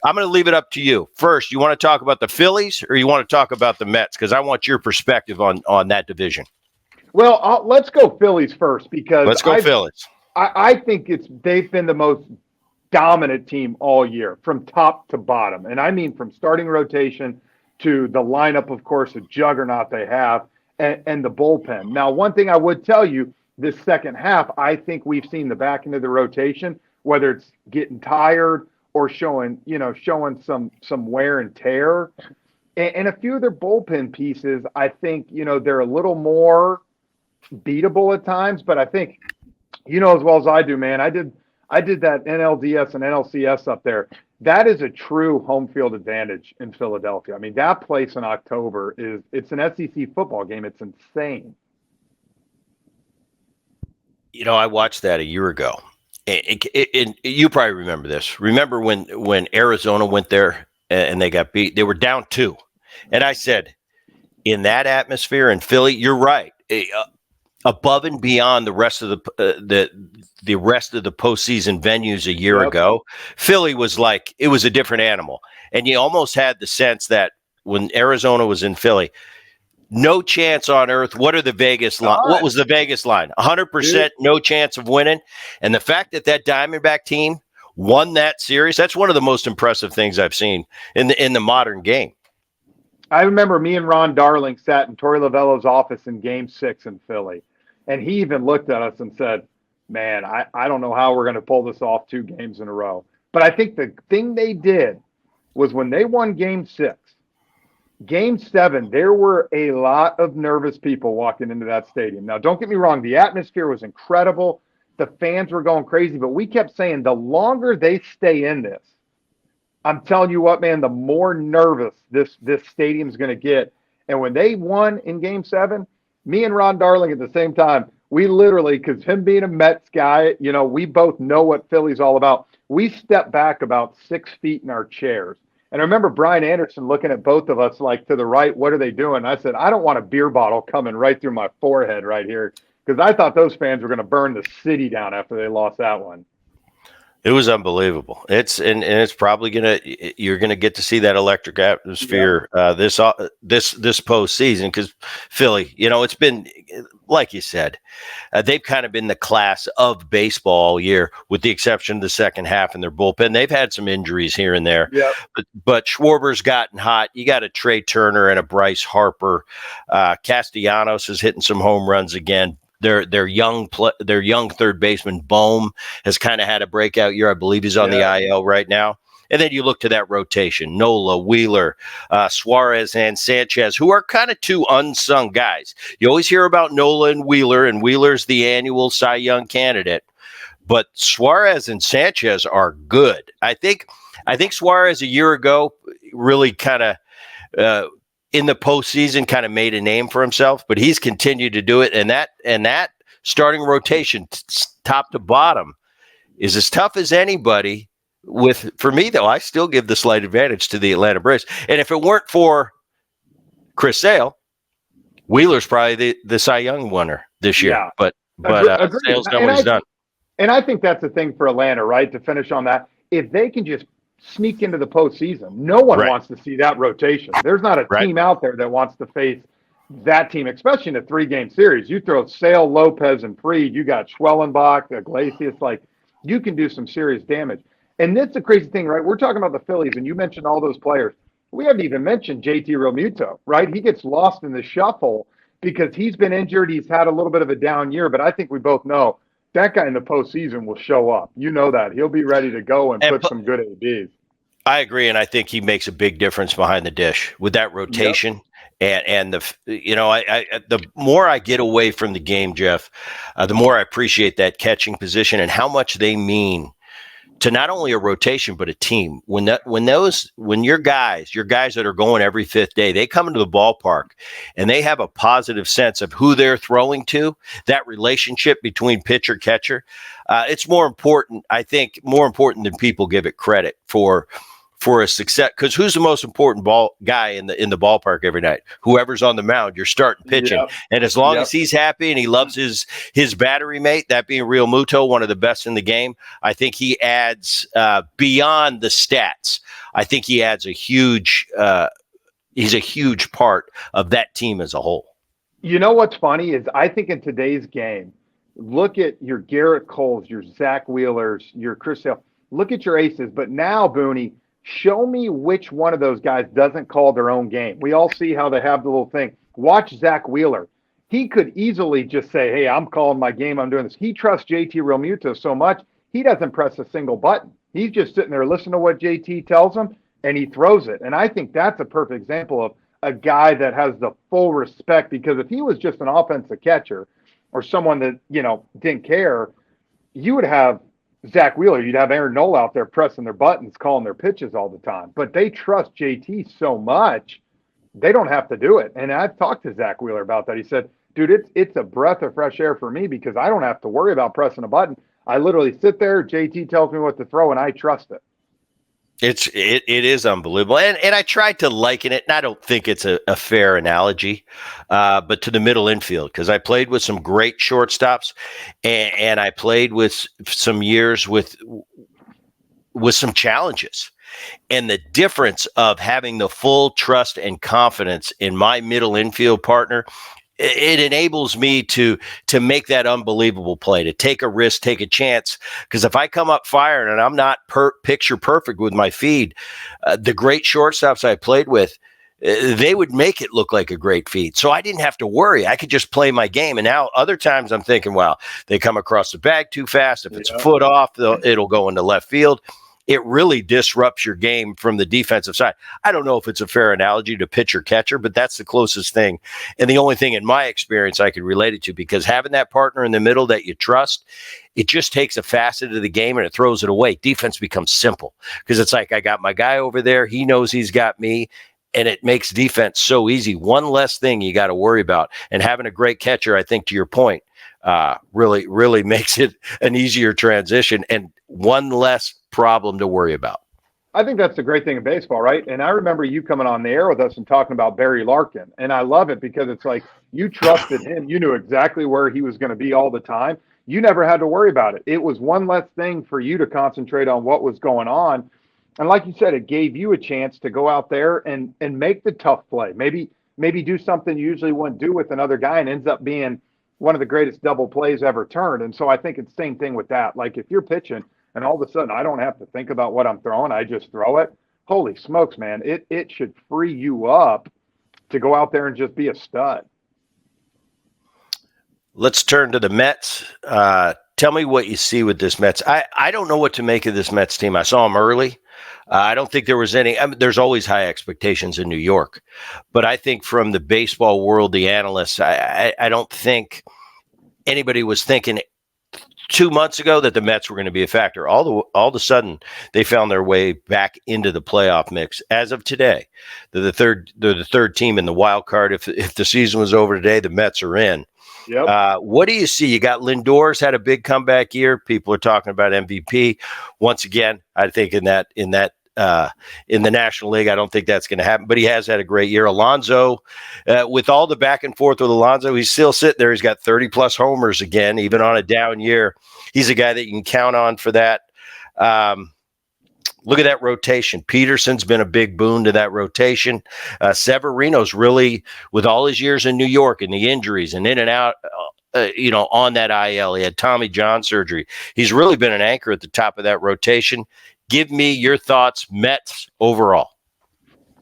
I'm going to leave it up to you. First, you want to talk about the Phillies or you want to talk about the Mets? Because I want your perspective on that division. Well, let's go Phillies first because Let's go Phillies. I think they've been the most dominant team all year from top to bottom. And I mean from starting rotation to the lineup, of course, a juggernaut they have, and the bullpen. Now, one thing I would tell you, this second half, I think we've seen the back end of the rotation, whether it's getting tired or showing some wear and tear. And a few of their bullpen pieces, I think, they're a little more beatable at times, but I think, as well as I do, man, I did that NLDS and NLCS up there. That is a true home field advantage in Philadelphia. I mean, that place in October it's an SEC football game. It's insane. I watched that a year ago. And you probably remember this. Remember when Arizona went there and they got beat? They were down 2. And I said, in that atmosphere in Philly, you're right. Above and beyond the rest of the rest of the postseason venues a year ago, Philly was like, it was a different animal. And you almost had the sense that when Arizona was in Philly, no chance on earth. What was the Vegas line? 100% no chance of winning. And the fact that Diamondback team won that series, that's one of the most impressive things I've seen in the modern game. I remember me and Ron Darling sat in Torey Lovello's office in Game 6 in Philly. And he even looked at us and said, man, I don't know how we're going to pull this off 2 games in a row. But I think the thing they did was when they won Game 6, Game 7, there were a lot of nervous people walking into that stadium. Now, don't get me wrong. The atmosphere was incredible. The fans were going crazy. But we kept saying the longer they stay in this, I'm telling you what, man, the more nervous this stadium's going to get. And when they won in Game 7, me and Ron Darling at the same time, we literally, because him being a Mets guy, we both know what Philly's all about. We stepped back about 6 feet in our chairs. And I remember Brian Anderson looking at both of us like to the right, what are they doing? And I said, I don't want a beer bottle coming right through my forehead right here, because I thought those fans were going to burn the city down after they lost that one. It was unbelievable. It's probably you're gonna get to see that electric atmosphere this postseason, because Philly, it's been, like you said, they've kind of been the class of baseball all year, with the exception of the second half in their bullpen. They've had some injuries here and there, but Schwarber's gotten hot. You got a Trey Turner and a Bryce Harper. Castellanos is hitting some home runs again. Their young third baseman Bohm has kind of had a breakout year. I believe he's on the IL right now. And then you look to that rotation: Nola, Wheeler, Suarez, and Sanchez, who are kind of 2 unsung guys. You always hear about Nola and Wheeler's the annual Cy Young candidate, but Suarez and Sanchez are good. I think Suarez a year ago really kind of in the postseason kind of made a name for himself, but he's continued to do it. And that starting rotation, top to bottom, is as tough as anybody. For me, though, I still give the slight advantage to the Atlanta Braves. And if it weren't for Chris Sale, Wheeler's probably the Cy Young winner this year. Yeah. But Sale's done what he's done. And I think that's the thing for Atlanta, right? To finish on that, if they can just sneak into the postseason, no one wants to see that rotation. There's not a team out there that wants to face that team, especially in a 3-game series. You throw Sale, Lopez, and Fried, you got Schwellenbach, Iglesias, like you can do some serious damage. And that's the crazy thing, right? We're talking about the Phillies, and you mentioned all those players. We haven't even mentioned JT Realmuto, right? He gets lost in the shuffle because he's been injured. He's had a little bit of a down year, but I think we both know that guy in the postseason will show up. You know that. He'll be ready to go and put some good ABs. I agree, and I think he makes a big difference behind the dish with that rotation. Yep. And the more I get away from the game, Jeff, the more I appreciate that catching position and how much they mean to not only a rotation but a team. When your guys that are going every 5th day, they come into the ballpark and they have a positive sense of who they're throwing to, that relationship between pitcher catcher, it's more important, I think, more important than people give it credit for for a success, because who's the most important ball guy in the ballpark every night? Whoever's on the mound, you're starting pitching. Yep. And as long as he's happy and he loves his battery mate, that being Real Muto, one of the best in the game, I think he adds beyond the stats. I think he adds he's a huge part of that team as a whole. You know what's funny is I think in today's game, look at your Garrett Coles, your Zach Wheelers, your Chris Sale. Look at your aces. But now, Booney, show me which one of those guys doesn't call their own game. We all see how they have the little thing. Watch Zach Wheeler. He could easily just say, hey, I'm calling my game. I'm doing this. He trusts JT Realmuto so much, he doesn't press a single button. He's just sitting there listening to what JT tells him, and he throws it. And I think that's a perfect example of a guy that has the full respect, because if he was just an offensive catcher or someone that, didn't care, you would have Zach Wheeler, you'd have Aaron Nola out there pressing their buttons, calling their pitches all the time. But they trust JT so much, they don't have to do it. And I've talked to Zach Wheeler about that. He said, dude, it's a breath of fresh air for me because I don't have to worry about pressing a button. I literally sit there, JT tells me what to throw, and I trust it. It is unbelievable. And I tried to liken it, and I don't think it's a fair analogy, but to the middle infield, because I played with some great shortstops, and I played with some years with some challenges. And the difference of having the full trust and confidence in my middle infield partner, it enables me to make that unbelievable play, to take a risk, take a chance. Because if I come up firing and I'm not picture perfect with my feed, the great shortstops I played with, they would make it look like a great feed. So I didn't have to worry. I could just play my game. And now other times I'm thinking, wow, they come across the bag too fast. If it's a foot off, it'll go into left field. It really disrupts your game from the defensive side. I don't know if it's a fair analogy to pitcher catcher, but that's the closest thing. And the only thing in my experience I could relate it to, because having that partner in the middle that you trust, it just takes a facet of the game and it throws it away. Defense becomes simple because it's like, I got my guy over there. He knows he's got me. And it makes defense so easy. One less thing you got to worry about. And having a great catcher, I think to your point, really makes it an easier transition and one less problem to worry about. I think that's the great thing in baseball, right? And I remember you coming on the air with us and talking about Barry Larkin. And I love it because it's like you trusted him. You knew exactly where he was going to be all the time. You never had to worry about it. It was one less thing for you to concentrate on what was going on. And like you said, it gave you a chance to go out there and make the tough play. Maybe do something you usually wouldn't do with another guy and ends up being one of the greatest double plays ever turned. And so I think it's the same thing with that. Like if you're pitching and all of a sudden I don't have to think about what I'm throwing, I just throw it. Holy smokes, man. It should free you up to go out there and just be a stud. Let's turn to the Mets. Tell me what you see with this Mets. I don't know what to make of this Mets team. I saw them early. I don't think there was any. There's always high expectations in New York, but I think from the baseball world, the analysts, I don't think anybody was thinking 2 months ago that the Mets were going to be a factor. All of a sudden, they found their way back into the playoff mix. As of today, they're the third team in the wild card. If the season was over today, the Mets are in. Yep. What do you see? You got Lindor's had a big comeback year. People are talking about MVP. Once again, I think in the National League, I don't think that's going to happen, but he has had a great year. Alonso, with all the back and forth with Alonso, he's still sitting there. He's got 30 plus homers again, even on a down year. He's a guy that you can count on for that. Look at that rotation. Peterson's been a big boon to that rotation. Severino's really, with all his years in New York and the injuries and in and out, on that IL, he had Tommy John surgery. He's really been an anchor at the top of that rotation. Give me your thoughts, Mets overall.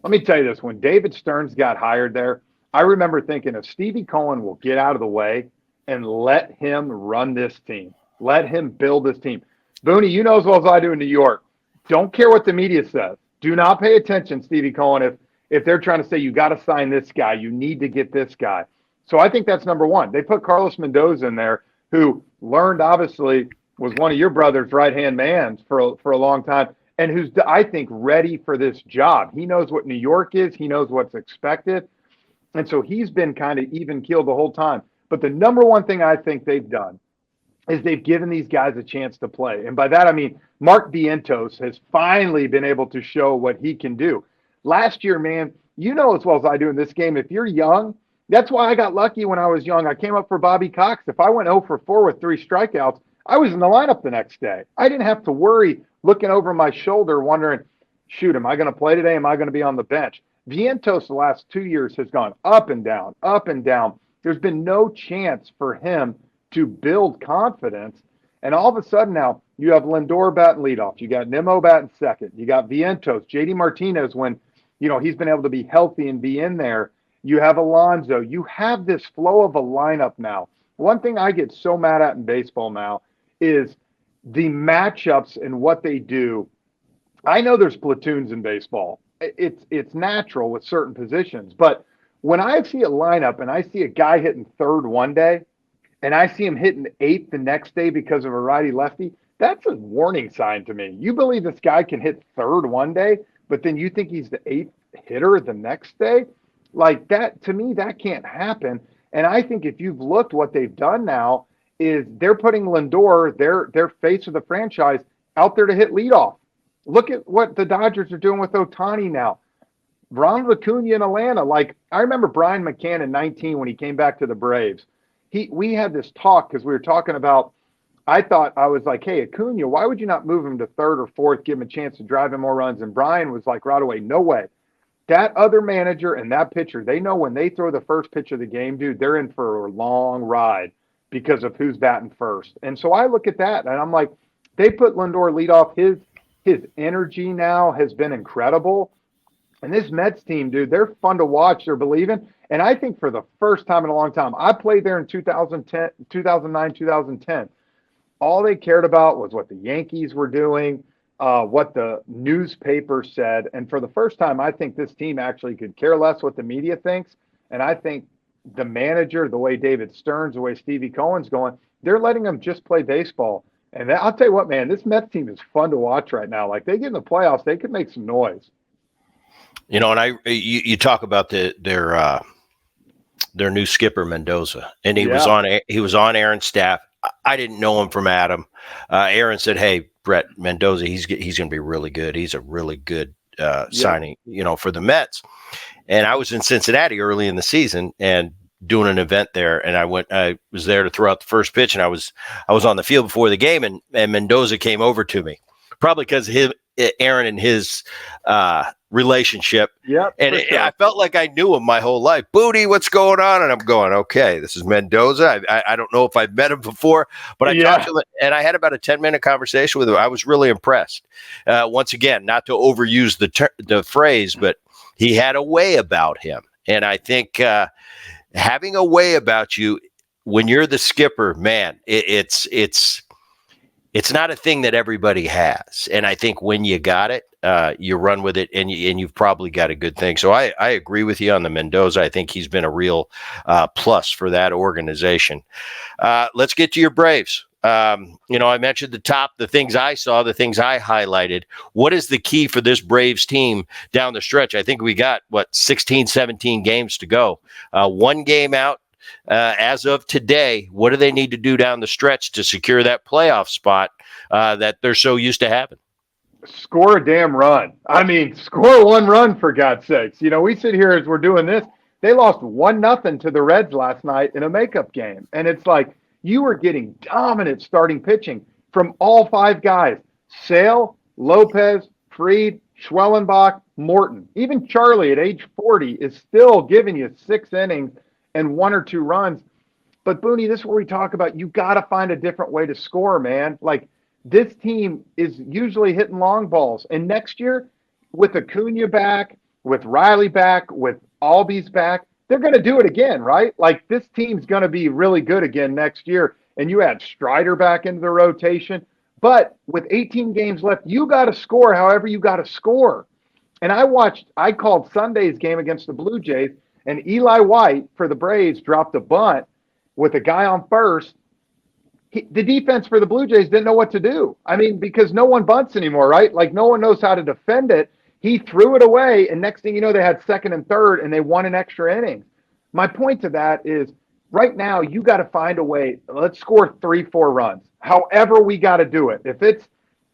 Let me tell you this. When David Stearns got hired there, I remember thinking if Stevie Cohen will get out of the way and let him run this team, let him build this team. Booney, you know as well as I do in New York, don't care what the media says. Do not pay attention, Stevie Cohen, if they're trying to say you got to sign this guy, you need to get this guy. So I think that's number one. They put Carlos Mendoza in there, who learned, obviously, was one of your brother's right-hand mans for a long time, and who's, I think, ready for this job. He knows what New York is. He knows what's expected. And so he's been kind of even keeled the whole time. But the number one thing I think they've done is they've given these guys a chance to play. And by that, I mean, Mark Vientos has finally been able to show what he can do. Last year, man, you know as well as I do in this game, if you're young, that's why I got lucky when I was young. I came up for Bobby Cox. If I went 0 for 4 with 3 strikeouts, I was in the lineup the next day. I didn't have to worry looking over my shoulder wondering, shoot, am I going to play today? Am I going to be on the bench? Vientos the last 2 years has gone up and down, up and down. There's been no chance for him to build confidence. And all of a sudden now you have Lindor batting leadoff. You got Nimmo batting second. You got Vientos, JD Martinez when, he's been able to be healthy and be in there. You have Alonso. You have this flow of a lineup now. One thing I get so mad at in baseball now is the matchups and what they do. I know there's platoons in baseball. It's natural with certain positions. But when I see a lineup and I see a guy hitting third one day and I see him hitting eighth the next day because of a righty lefty, that's a warning sign to me. You believe this guy can hit third one day, but then you think he's the eighth hitter the next day? Like that, to me, that can't happen. And I think if you've looked, what they've done now is they're putting Lindor, their face of the franchise, out there to hit leadoff. Look at what the Dodgers are doing with Ohtani now. Ronald Acuna in Atlanta. Like, I remember Brian McCann in 19 when he came back to the Braves. We had this talk because we were talking about, I was like, hey, Acuna, why would you not move him to third or fourth, give him a chance to drive in more runs? And Brian was like right away, no way. That other manager and that pitcher, they know when they throw the first pitch of the game, dude, they're in for a long ride because of who's batting first. And so I look at that and I'm like, they put Lindor lead off. His energy now has been incredible. And this Mets team, dude, they're fun to watch. They're believing. And I think for the first time in a long time, I played there in 2009, 2010. All they cared about was what the Yankees were doing, what the newspaper said. And for the first time, I think this team actually could care less what the media thinks. And I think the manager, the way David Stearns, the way Stevie Cohen's going, they're letting them just play baseball. And I'll tell you what, man, this Mets team is fun to watch right now. Like, they get in the playoffs, they could make some noise. And you talk about their new skipper Mendoza, and he was on Aaron's staff. I didn't know him from Adam. Aaron said, "Hey, Bret, Mendoza, he's going to be really good. He's a really good signing, for the Mets." And I was in Cincinnati early in the season and doing an event there, and I was there to throw out the first pitch, and I was on the field before the game, and Mendoza came over to me, probably because Aaron and his relationship. Yeah. And I felt like I knew him my whole life. Booty, what's going on? And I'm going, okay, this is Mendoza. I don't know if I've met him before, but I talked to him, and I had about a 10-minute conversation with him. I was really impressed. Once again, not to overuse the phrase, but he had a way about him. And I think having a way about you when you're the skipper, man, it's not a thing that everybody has. And I think when you got it, you run with it, and you've probably got a good thing. So I agree with you on the Mendoza. I think he's been a real plus for that organization. Let's get to your Braves. I mentioned the things I saw, the things I highlighted. What is the key for this Braves team down the stretch? I think we got, 16, 17 games to go. One game out. As of today, what do they need to do down the stretch to secure that playoff spot that they're so used to having? Score a damn run. I mean, score one run, for God's sakes. We sit here as we're doing this. They lost 1-0 to the Reds last night in a makeup game. And it's like you were getting dominant starting pitching from all 5 guys. Sale, Lopez, Fried, Schwellenbach, Morton. Even Charlie at age 40 is still giving you 6 innings and 1 or 2 runs. But Booney, this is where we talk about you got to find a different way to score, man. Like, this team is usually hitting long balls. And next year, with Acuna back, with Riley back, with Albies back, they're going to do it again, right? Like, this team's going to be really good again next year. And you add Strider back into the rotation. But with 18 games left, you got to score however you got to score. And I called Sunday's game against the Blue Jays, and Eli White for the Braves dropped a bunt with a guy on first. The defense for the Blue Jays didn't know what to do. I mean, because no one bunts anymore, right? Like, no one knows how to defend it. He threw it away, and next thing you know, they had second and third, and they won an extra inning. My point to that is right now you got to find a way. Let's score 3-4 runs. However we got to do it. If it's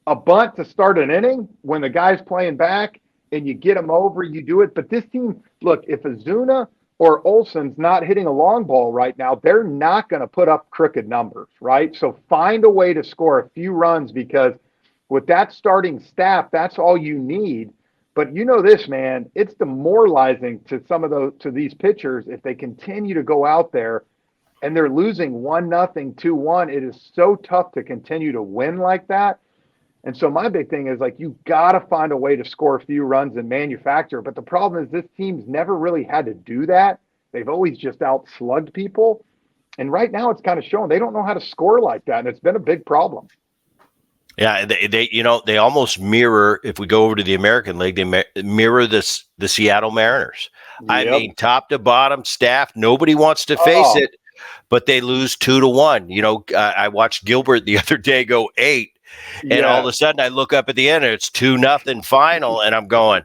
a bunt to start an inning when the guy's playing back and you get him over, you do it. But this team, look, if Azuna or Olson's not hitting a long ball right now, they're not going to put up crooked numbers, right? So find a way to score a few runs, because with that starting staff, that's all you need. But you know this, man, it's demoralizing to these pitchers if they continue to go out there and they're losing 1-0, 2-1. It is so tough to continue to win like that. And so my big thing is, like, you got to find a way to score a few runs and manufacture. But the problem is this team's never really had to do that. They've always just outslugged people. And right now it's kind of showing they don't know how to score like that. And it's been a big problem. Yeah, they almost mirror, if we go over to the American League, they mirror the Seattle Mariners. Yep. I mean, top to bottom staff, nobody wants to face it, but they lose 2-1. You know, I watched Gilbert the other day go 8. And all of a sudden I look up at the end and it's 2-0 final. And I'm going,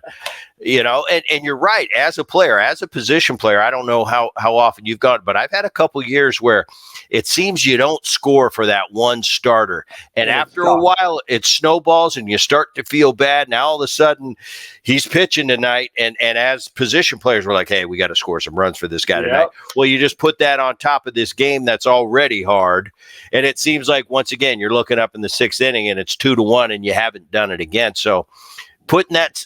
you know, and you're right. As a player, as a position player, I don't know how often you've gone, but I've had a couple years where it seems you don't score for that one starter. And after a while it snowballs and you start to feel bad. Now all of a sudden he's pitching tonight. And as position players, we're like, hey, we got to score some runs for this guy tonight. Well, you just put that on top of this game that's already hard. And it seems like, once again, you're looking up in the 6th inning and it's 2-1 and you haven't done it again. So putting that,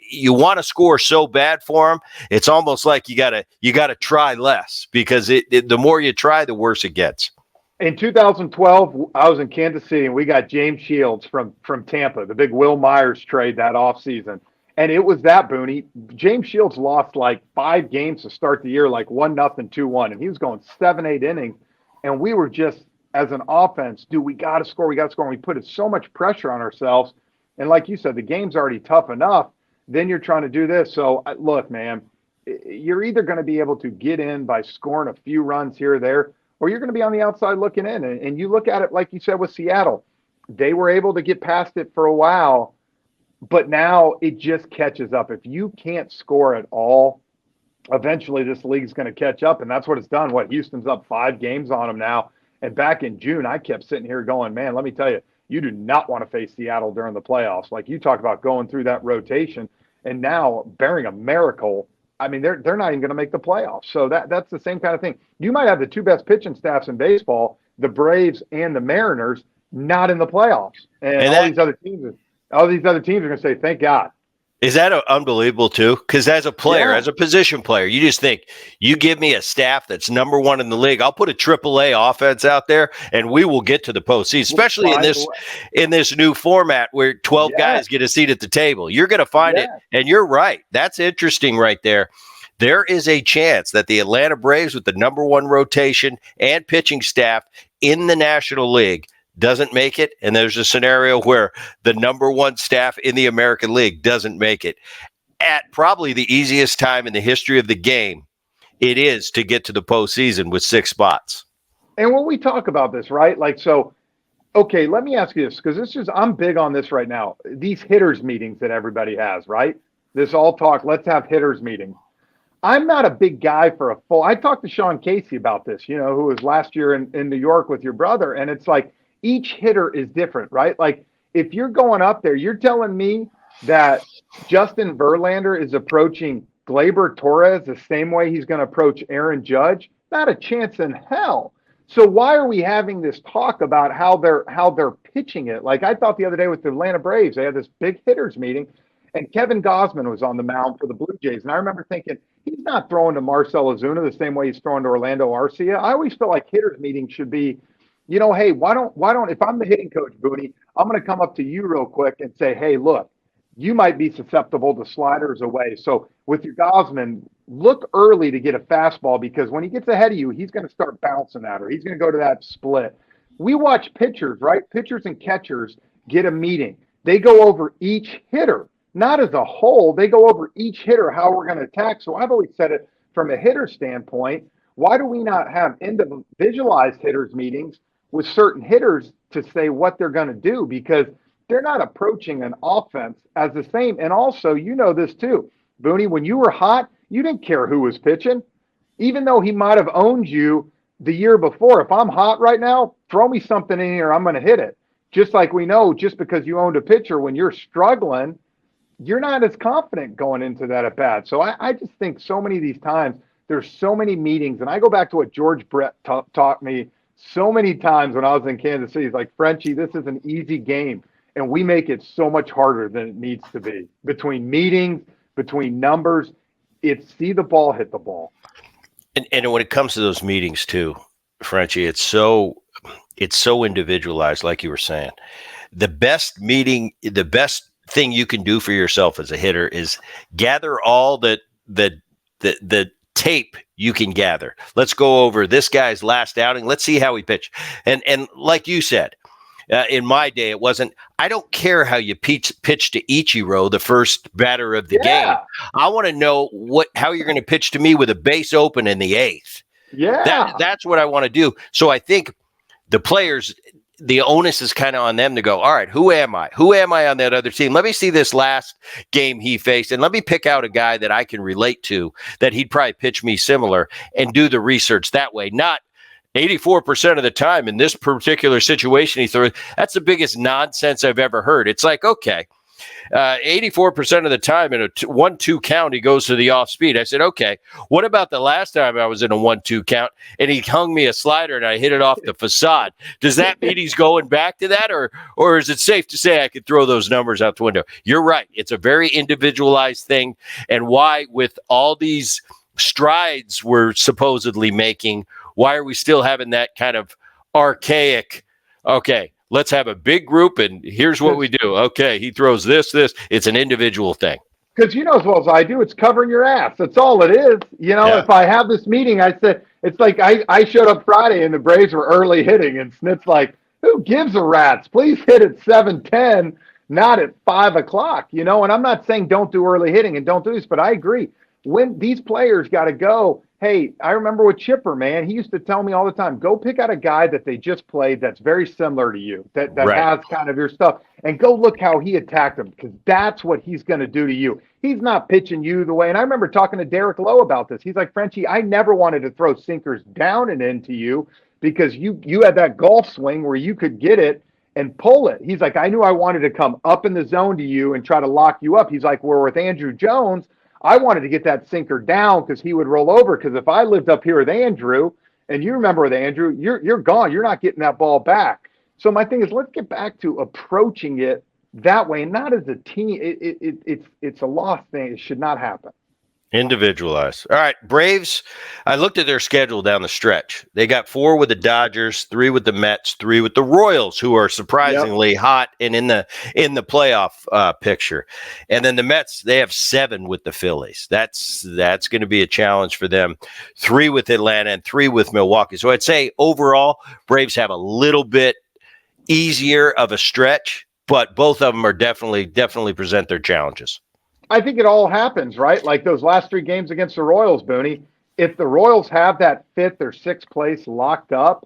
you want to score so bad for them. It's almost like you gotta try less, because the more you try, the worse it gets. In 2012, I was in Kansas City and we got James Shields from Tampa, the big Will Myers trade that offseason. And it was that, Booney. James Shields lost like 5 games to start the year, like 1-0, 2-1. And he was going 7-8 innings. And we were just, as an offense, we got to score. And we put so much pressure on ourselves. And like you said, the game's already tough enough. Then you're trying to do this. So, look, man, you're either going to be able to get in by scoring a few runs here or there, or you're going to be on the outside looking in. And you look at it, like you said, with Seattle. They were able to get past it for a while, but now it just catches up. If you can't score at all, eventually this league's going to catch up, and that's what it's done. Houston's up 5 games on them now. And back in June, I kept sitting here going, man, let me tell you, you do not want to face Seattle during the playoffs. Like you talk about going through that rotation, and now, bearing a miracle, I mean, they're not even going to make the playoffs. So that's the same kind of thing. You might have the 2 best pitching staffs in baseball, the Braves and the Mariners, not in the playoffs. And all these other teams are going to say, thank God. Is that unbelievable too? Because as a player, as a position player, you just think, you give me a staff that's number 1 in the league, I'll put a AAA offense out there, and we will get to the postseason. Especially in this new format where 12 guys get a seat at the table. You're going to find it, and you're right. That's interesting right there. There is a chance that the Atlanta Braves, with the number 1 rotation and pitching staff in the National League, doesn't make it, and there's a scenario where the number 1 staff in the American League doesn't make it. At probably the easiest time in the history of the game, it is to get to the postseason with 6 spots. And when we talk about this, right? Like, so, okay, let me ask you this, because I'm big on this right now. These hitters meetings that everybody has, right? This all talk, let's have hitters meetings. I'm not a big guy for I talked to Sean Casey about this, who was last year in New York with your brother, and it's like, each hitter is different, right? Like, if you're going up there, you're telling me that Justin Verlander is approaching Gleyber Torres the same way he's going to approach Aaron Judge? Not a chance in hell. So why are we having this talk about how they're pitching it? Like, I thought the other day with the Atlanta Braves, they had this big hitters meeting, and Kevin Gausman was on the mound for the Blue Jays. And I remember thinking, he's not throwing to Marcell Ozuna the same way he's throwing to Orlando Arcia. I always feel like hitters meetings should be, hey, why don't, if I'm the hitting coach, Booney, I'm going to come up to you real quick and say, hey, look, you might be susceptible to sliders away. So with your Gausman, look early to get a fastball, because when he gets ahead of you, he's going to start bouncing at her. He's going to go to that split. We watch pitchers, right? Pitchers and catchers get a meeting. They go over each hitter, not as a whole. They go over each hitter, how we're going to attack. So I've always said it from a hitter standpoint. Why do we not have individualized hitters meetings with certain hitters to say what they're going to do? Because they're not approaching an offense as the same. And also, this too, Booney, when you were hot, you didn't care who was pitching. even though he might have owned you the year before. If I'm hot right now, throw me something in here, I'm going to hit it. Just like we know, just because you owned a pitcher when you're struggling, you're not as confident going into that at bat. So I just think so many of these times there's so many meetings, and I go back to what George Brett taught me so many times when I was in Kansas City. He's like, Frenchie, this is an easy game, and we make it so much harder than it needs to be. Between meetings, between numbers, it's see the ball, hit the ball. And when it comes to those meetings too, Frenchie, it's so individualized, like you were saying. The best thing you can do for yourself as a hitter is gather all the tape you can gather. Let's go over this guy's last outing. Let's see how he pitched. And like you said, in my day, it wasn't, I don't care how you pitch to Ichiro, the first batter of the game. I want to know how you're going to pitch to me with a base open in the eighth. Yeah. That's what I want to do. So I think the players, the onus is kind of on them to go, all right, who am I? Who am I on that other team? Let me see this last game he faced, and let me pick out a guy that I can relate to, that he'd probably pitch me similar, and do the research that way. Not 84% of the time in this particular situation he threw. That's the biggest nonsense I've ever heard. It's like, okay, 84% of the time in a 1-2 count, he goes to the off speed. I said, okay, what about the last time I was in a 1-2 count and he hung me a slider and I hit it off the facade? Does that mean he's going back to that, or is it safe to say I could throw those numbers out the window? You're right. It's a very individualized thing. And why, with all these strides we're supposedly making, why are we still having that kind of archaic, okay, let's have a big group and here's what we do. Okay, he throws this. It's an individual thing. Because you know as well as I do, it's covering your ass. That's all it is. You know, if I have this meeting, I said, it's like I showed up Friday and the Braves were early hitting, and Snit's like, who gives a rat's? Please hit at 7:10, not at 5 o'clock, you know? And I'm not saying don't do early hitting and don't do this, but I agree. When these players got to go, hey, I remember with Chipper, man, he used to tell me all the time, go pick out a guy that they just played that's very similar to you, that has kind of your stuff, and go look how he attacked him, because that's what he's going to do to you. He's not pitching you the way, and I remember talking to Derek Lowe about this. He's like, Frenchie, I never wanted to throw sinkers down and into you because you had that golf swing where you could get it and pull it. He's like, I knew I wanted to come up in the zone to you and try to lock you up. He's like, where with Andrew Jones, I wanted to get that sinker down because he would roll over. Because if I lived up here with Andrew, and you remember with Andrew, you're gone. You're not getting that ball back. So my thing is, let's get back to approaching it that way, and not as a team. It's a lost thing. It should not happen. Individualized. All right, Braves. I looked at their schedule down the stretch. They got 4 with the Dodgers, 3 with the Mets, 3 with the Royals, who are surprisingly hot and in the playoff picture. And then the Mets, they have 7 with the Phillies. That's going to be a challenge for them. 3 with Atlanta and 3 with Milwaukee. So I'd say overall, Braves have a little bit easier of a stretch, but both of them are definitely present their challenges. I think it all happens, right? Like those last 3 games against the Royals, Booney. If the Royals have that 5th or 6th place locked up,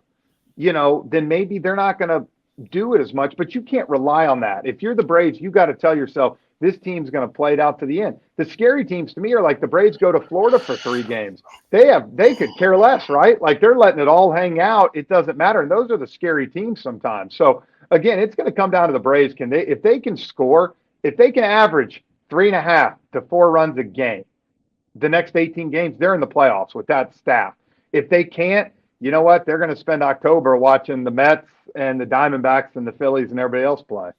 you know, then maybe they're not going to do it as much. But you can't rely on that. If you're the Braves, you got to tell yourself this team's going to play it out to the end. The scary teams to me are like the Braves go to Florida for 3 games. They could care less, right? Like they're letting it all hang out. It doesn't matter. And those are the scary teams sometimes. So again, it's going to come down to the Braves. If they can score, if they can average 3.5 to 4 runs a game, the next 18 games, they're in the playoffs with that staff. If they can't, you know what? They're going to spend October watching the Mets and the Diamondbacks and the Phillies and everybody else play.